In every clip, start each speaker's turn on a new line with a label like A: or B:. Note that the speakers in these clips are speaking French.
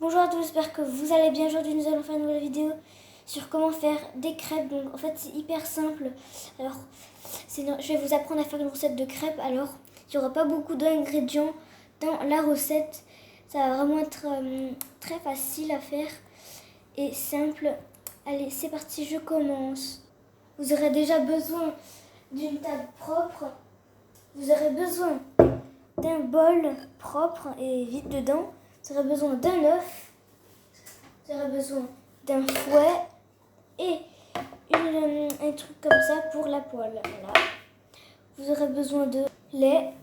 A: Bonjour à tous, j'espère que vous allez bien. Aujourd'hui nous allons faire une nouvelle vidéo sur comment faire des crêpes. Donc en fait c'est hyper simple. Alors je vais vous apprendre à faire une recette de crêpes. Alors il n'y aura pas beaucoup d'ingrédients dans la recette. Ça va vraiment être très facile à faire et simple. Allez, c'est parti, je commence. Vous aurez déjà besoin d'une table propre. Vous aurez besoin d'un bol propre et vide dedans. Vous aurez besoin d'un œuf, vous aurez besoin d'un fouet et un truc comme ça pour la poêle. Voilà. Vous aurez besoin de lait,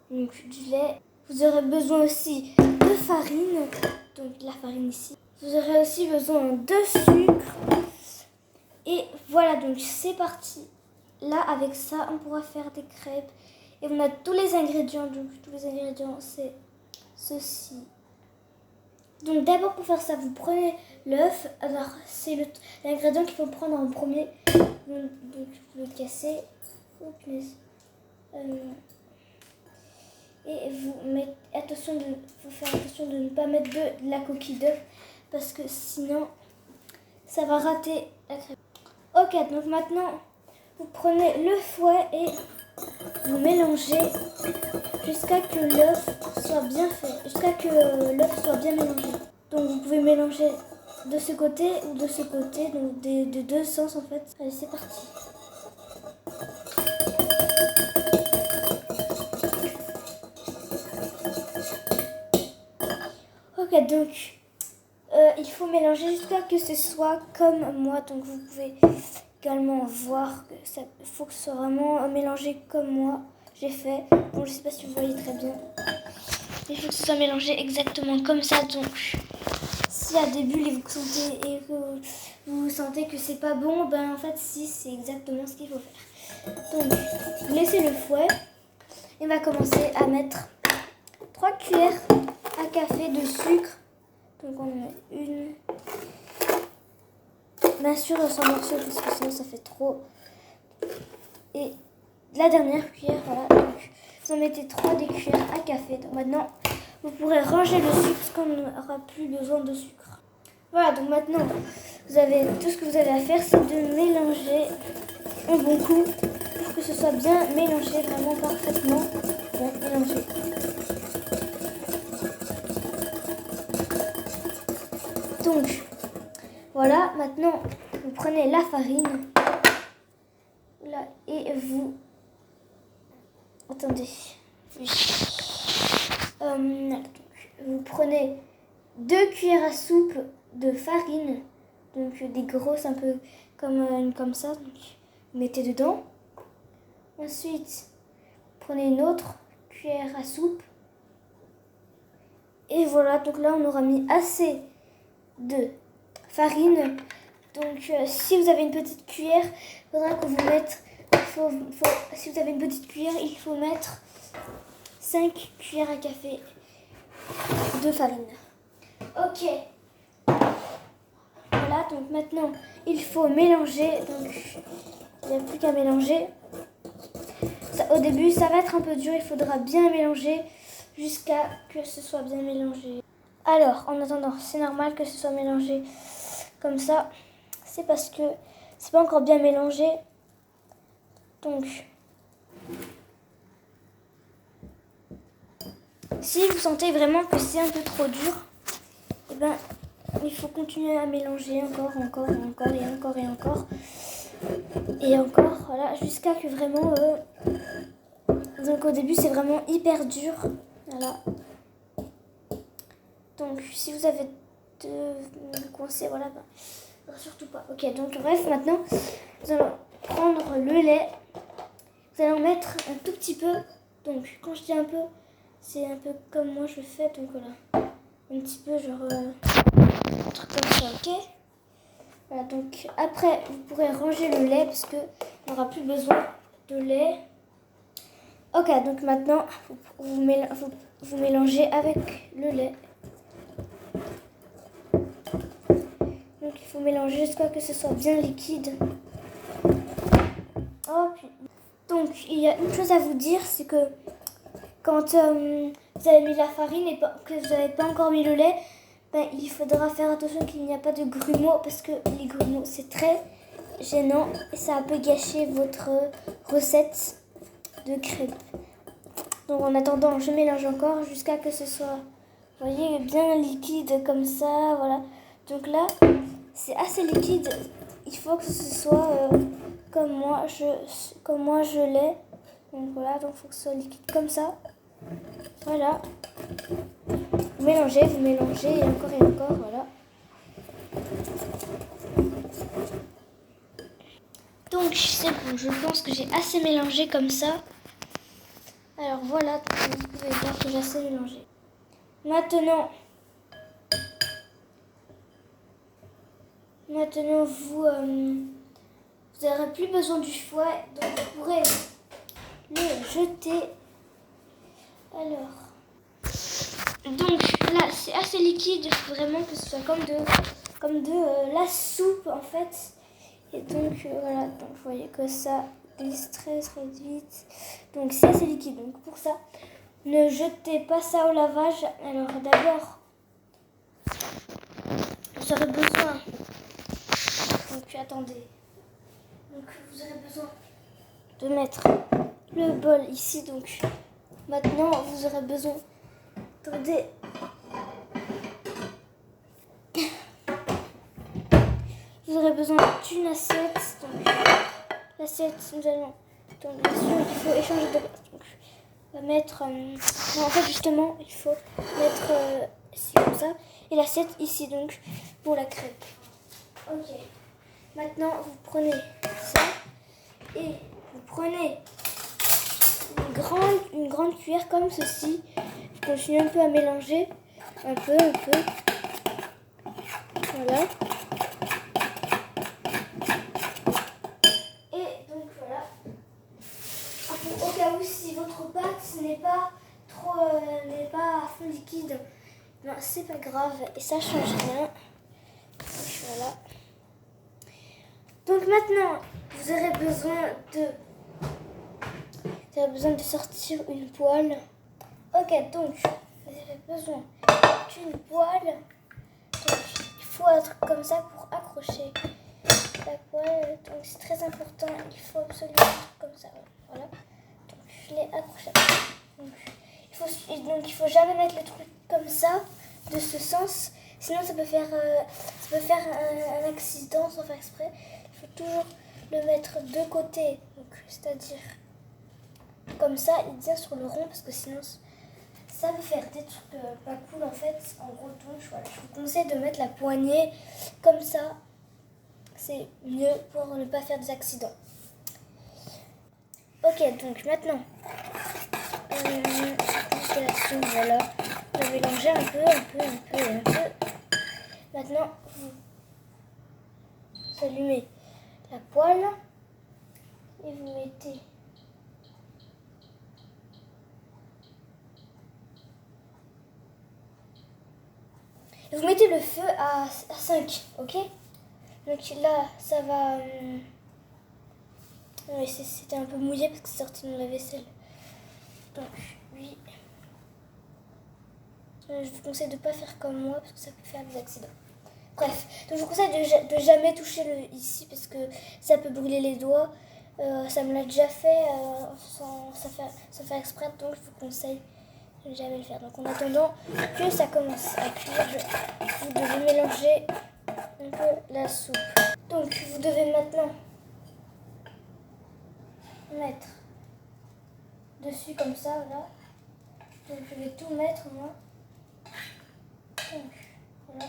A: donc du lait. Vous aurez besoin aussi de farine, donc la farine ici. Vous aurez aussi besoin de sucre. Et voilà, donc c'est parti. Là, avec ça, on pourra faire des crêpes. Et on a tous les ingrédients, donc tous les ingrédients, c'est ceci. Donc d'abord pour faire ça, vous prenez l'œuf. Alors c'est l'ingrédient qu'il faut prendre en premier. Donc vous le cassez. Oh, punaise. Et vous mettez faut faire attention de ne pas mettre de la coquille d'œuf parce que sinon ça va rater la crêpe. Ok, donc maintenant vous prenez le fouet et vous mélangez jusqu'à que l'œuf soit bien fait, jusqu'à que l'œuf soit bien mélangé. Donc vous pouvez mélanger de ce côté ou de ce côté, donc de deux sens en fait. Allez, c'est parti. Ok, donc il faut mélanger jusqu'à que ce soit comme moi. Donc vous pouvez également voir que ça faut que ce soit vraiment mélangé comme moi j'ai fait. Bon, je sais pas si vous voyez très bien. Il faut que ce soit mélangé exactement comme ça. Donc s'il y a des bulles et que vous sentez que c'est pas bon, ben en fait si, c'est exactement ce qu'il faut faire. Donc vous laissez le fouet et on va commencer à mettre 3 cuillères à café de sucre. Donc on met une. Bien sûr sans morceau parce que sinon ça fait trop. Et la dernière cuillère, voilà. Donc vous en mettez 3 des cuillères à café. Donc maintenant vous pourrez ranger le sucre parce qu'on n'aura plus besoin de sucre. Voilà, donc maintenant vous avez tout ce que vous avez à faire, c'est de mélanger un bon coup pour que ce soit bien mélangé, vraiment parfaitement bien mélangé. Donc voilà, maintenant vous prenez la farine là, et vous attendez. Oui. Donc, vous prenez 2 cuillères à soupe de farine, donc des grosses un peu comme ça, donc vous mettez dedans. Ensuite, prenez une autre cuillère à soupe. Et voilà, donc là on aura mis assez de farine. Donc si vous avez une petite cuillère, il faudra que vous mettez, si vous avez une petite cuillère, il faut mettre 5 cuillères à café de farine. Ok. Voilà, donc maintenant il faut mélanger. Donc il n'y a plus qu'à mélanger. Ça, au début ça va être un peu dur, il faudra bien mélanger jusqu'à que ce soit bien mélangé. Alors en attendant, c'est normal que ce soit mélangé comme ça. C'est parce que c'est pas encore bien mélangé. Donc si vous sentez vraiment que c'est un peu trop dur, eh ben, il faut continuer à mélanger encore et encore. Et encore, voilà, jusqu'à que vraiment... Donc au début, c'est vraiment hyper dur. Voilà. Donc si vous avez de coincé, voilà, ben, surtout pas. Ok, donc bref, maintenant, vous allez prendre le lait. Vous allez en mettre un tout petit peu. Donc quand je dis un peu, c'est un peu comme moi je fais. Donc voilà, un petit peu genre un truc comme ça, ok. Voilà, donc après vous pourrez ranger le lait parce que il n'y aura plus besoin de lait. Ok, donc maintenant vous mélangez avec le lait. Donc il faut mélanger jusqu'à que ce soit bien liquide. Oh, puis... Donc il y a une chose à vous dire, c'est que quand vous avez mis la farine et que vous n'avez pas encore mis le lait, ben, il faudra faire attention qu'il n'y a pas de grumeaux parce que les grumeaux c'est très gênant et ça peut gâcher votre recette de crêpes. Donc en attendant, je mélange encore jusqu'à que ce soit, vous voyez, bien liquide comme ça, voilà. Donc là, c'est assez liquide. Il faut que ce soit comme moi je l'ai. Donc voilà, donc il faut que ce soit liquide comme ça. Voilà. Vous mélangez et encore, voilà. Donc c'est bon, je pense que j'ai assez mélangé comme ça. Alors voilà, vous pouvez voir que j'ai assez mélangé. Maintenant vous n'aurez plus besoin du fouet, donc vous pourrez le jeter. Alors, donc là c'est assez liquide, il faut vraiment que ce soit comme de la soupe en fait. Et donc voilà, donc vous voyez que ça glisse très vite. Donc c'est assez liquide, donc pour ça, ne jetez pas ça au lavage. Alors d'abord, vous aurez besoin, donc attendez, donc vous aurez besoin de mettre le bol ici. Donc maintenant vous aurez besoin, attendez, vous aurez besoin d'une assiette. Donc l'assiette, nous allons, donc bien sûr il faut échanger de place. Donc on va mettre, non, en fait justement il faut mettre ici comme ça et l'assiette ici donc pour la crêpe. Ok. Maintenant vous prenez ça et vous prenez une grande cuillère comme ceci. Je continue un peu à mélanger, un peu. Voilà. Et donc voilà. Au cas où si votre pâte n'est pas à fond liquide, ben, c'est pas grave et ça change rien. Donc, voilà. Donc maintenant, vous aurez besoin de sortir une poêle. Ok, donc vous avez besoin d'une poêle. Donc il faut un truc comme ça pour accrocher la poêle. Donc c'est très important, il faut absolument un truc comme ça. Voilà. Donc je l'ai accroché. Donc il faut jamais mettre le truc comme ça, de ce sens. Sinon ça peut faire un accident sans faire exprès. Il faut toujours le mettre de côté. Donc c'est-à-dire comme ça, il tient sur le rond parce que sinon ça peut faire des trucs pas cool en fait. En gros, donc voilà, je vous conseille de mettre la poignée comme ça. C'est mieux pour ne pas faire des accidents. Ok, donc maintenant, voilà, vous mélangez un peu. Maintenant, vous allumez la poêle et vous mettez le feu à 5, ok? Donc là, ça va... Oui, c'était un peu mouillé parce que c'est sorti de mon lave-vaisselle. Donc, oui. Je vous conseille de ne pas faire comme moi parce que ça peut faire des accidents. Bref, donc je vous conseille de jamais toucher ici parce que ça peut brûler les doigts. Ça me l'a déjà fait sans faire exprès, donc je vous conseille de ne jamais le faire. Donc en attendant que ça commence à cuire, vous devez mélanger un peu la soupe. Donc vous devez maintenant mettre dessus comme ça, là. Donc je vais tout mettre moi. Donc voilà.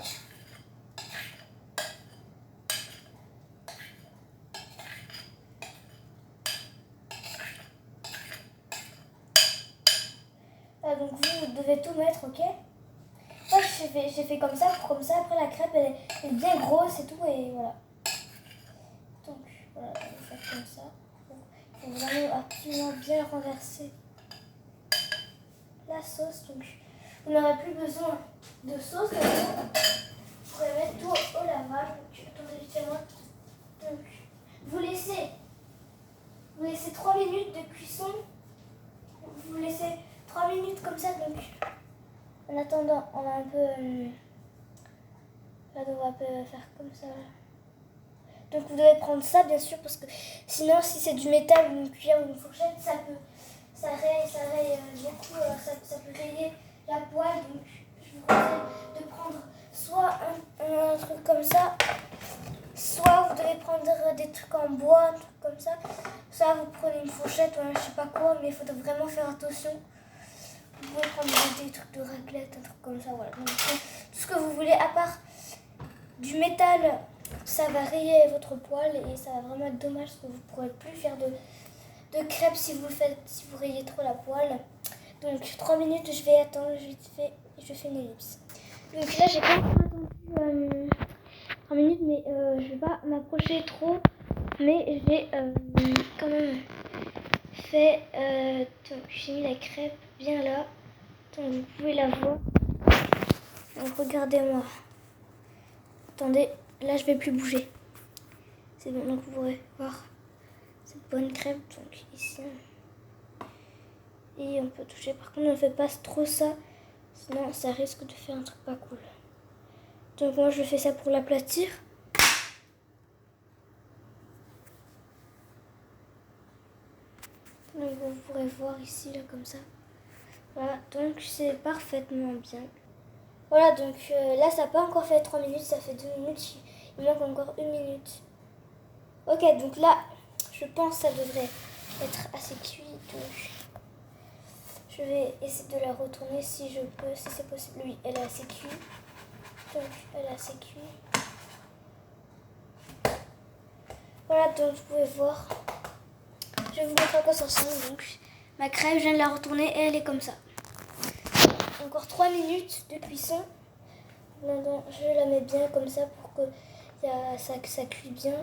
A: Donc vous devez tout mettre, ok? Moi j'ai fait comme ça, après la crêpe elle est bien grosse et tout, et voilà. Donc voilà, vous faites comme ça. Il faut vraiment absolument bien renverser la sauce. Donc vous n'aurez plus besoin de sauce, vous pourrez mettre tout au lavage. Donc attendez, moi. Donc vous laissez 3 minutes de cuisson. Vous laissez 3 minutes comme ça, donc attendant, on va un peu... là, on va un peu faire comme ça. Donc vous devez prendre ça bien sûr parce que sinon si c'est du métal ou une cuillère ou une fourchette ça raye beaucoup, ça peut rayer la poêle. Donc je vous conseille de prendre soit un truc comme ça, soit vous devez prendre des trucs en bois, un truc comme ça, soit vous prenez une fourchette ou je sais pas quoi, mais il faut vraiment faire attention. Vous pouvez prendre des trucs de raclette, un truc comme ça, voilà. Donc tout ce que vous voulez à part du métal, ça va rayer votre poêle et ça va vraiment être dommage parce que vous ne pourrez plus faire de crêpes si vous rayez trop la poêle. Donc 3 minutes, je vais attendre vite fait et je fais une ellipse. Donc là j'ai pas encore attendu 3 minutes mais je vais pas m'approcher trop, mais j'ai quand même fait, donc j'ai mis la crêpe bien là, donc vous pouvez la voir. Donc regardez-moi, attendez. Là, je vais plus bouger. C'est bon, donc vous pourrez voir cette bonne crêpe. Donc ici. Et on peut toucher. Par contre, ne faites pas trop ça. Sinon, ça risque de faire un truc pas cool. Donc moi, je fais ça pour l'aplatir. Donc vous pourrez voir ici, là, comme ça. Voilà, donc c'est parfaitement bien. Voilà, donc là, ça n'a pas encore fait 3 minutes. Ça fait 2 minutes. Il manque encore 1 minute. Ok, donc là, je pense que ça devrait être assez cuit. Donc, je vais essayer de la retourner si je peux, si c'est possible. Oui, elle est assez cuite. Donc, elle est assez cuite. Voilà, donc vous pouvez voir. Je vais vous montrer à quoi ça ressemble. Donc, ma crêpe, je viens de la retourner et elle est comme ça. Encore 3 minutes de cuisson. Maintenant, je la mets bien comme ça pour que ça cuit bien.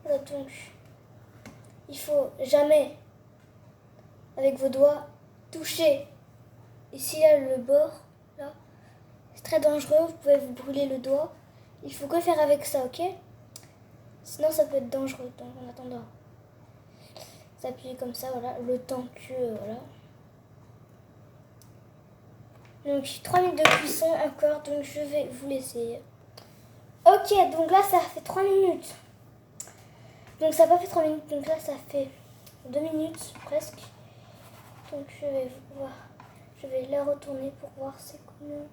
A: Voilà, donc il faut jamais avec vos doigts toucher ici là le bord là, c'est très dangereux, vous pouvez vous brûler le doigt. Il faut que faire avec ça, ok, sinon ça peut être dangereux. Donc en attendant, vous appuyez comme ça, voilà, le temps que voilà. Donc 3 minutes de cuisson encore, donc je vais vous laisser. Ok, donc là ça fait 3 minutes. Donc ça n'a pas fait 3 minutes, donc là ça fait 2 minutes presque. Donc je vais la retourner pour voir c'est combien.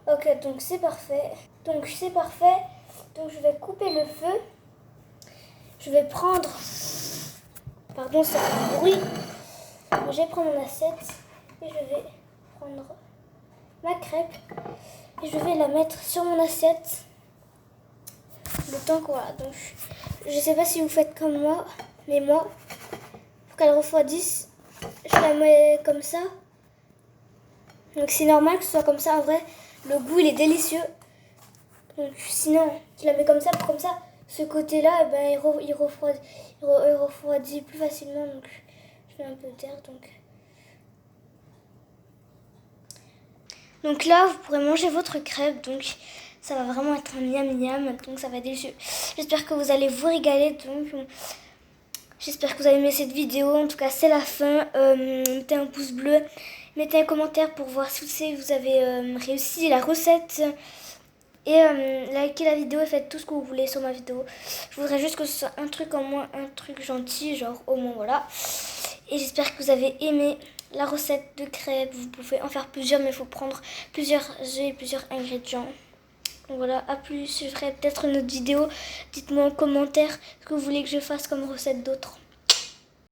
A: Ok, donc c'est parfait. Donc c'est parfait. Donc je vais couper le feu. Je vais prendre, pardon, ça fait du bruit. Je vais prendre mon assiette et je vais prendre ma crêpe et je vais la mettre sur mon assiette. Le temps que voilà, donc je sais pas si vous faites comme moi, mais moi, pour qu'elle refroidisse, je la mets comme ça. Donc c'est normal que ce soit comme ça, en vrai, le goût il est délicieux. Donc sinon, tu la mets comme ça, ce côté-là, ben, il refroidit plus facilement. Donc je mets un peu d'air. Donc là, vous pourrez manger votre crêpe. Donc ça va vraiment être un miam miam. Donc ça va être délicieux. J'espère que vous allez vous régaler. Donc j'espère que vous avez aimé cette vidéo. En tout cas, c'est la fin. Mettez un pouce bleu. Mettez un commentaire pour voir si vous avez réussi la recette. Et likez la vidéo et faites tout ce que vous voulez sur ma vidéo. Je voudrais juste que ce soit un truc en moins, un truc gentil, genre au moins voilà. Et j'espère que vous avez aimé la recette de crêpes. Vous pouvez en faire plusieurs, mais il faut prendre plusieurs œufs et plusieurs ingrédients. Donc voilà, à plus, je ferai peut-être une autre vidéo. Dites-moi en commentaire ce que vous voulez que je fasse comme recette d'autres.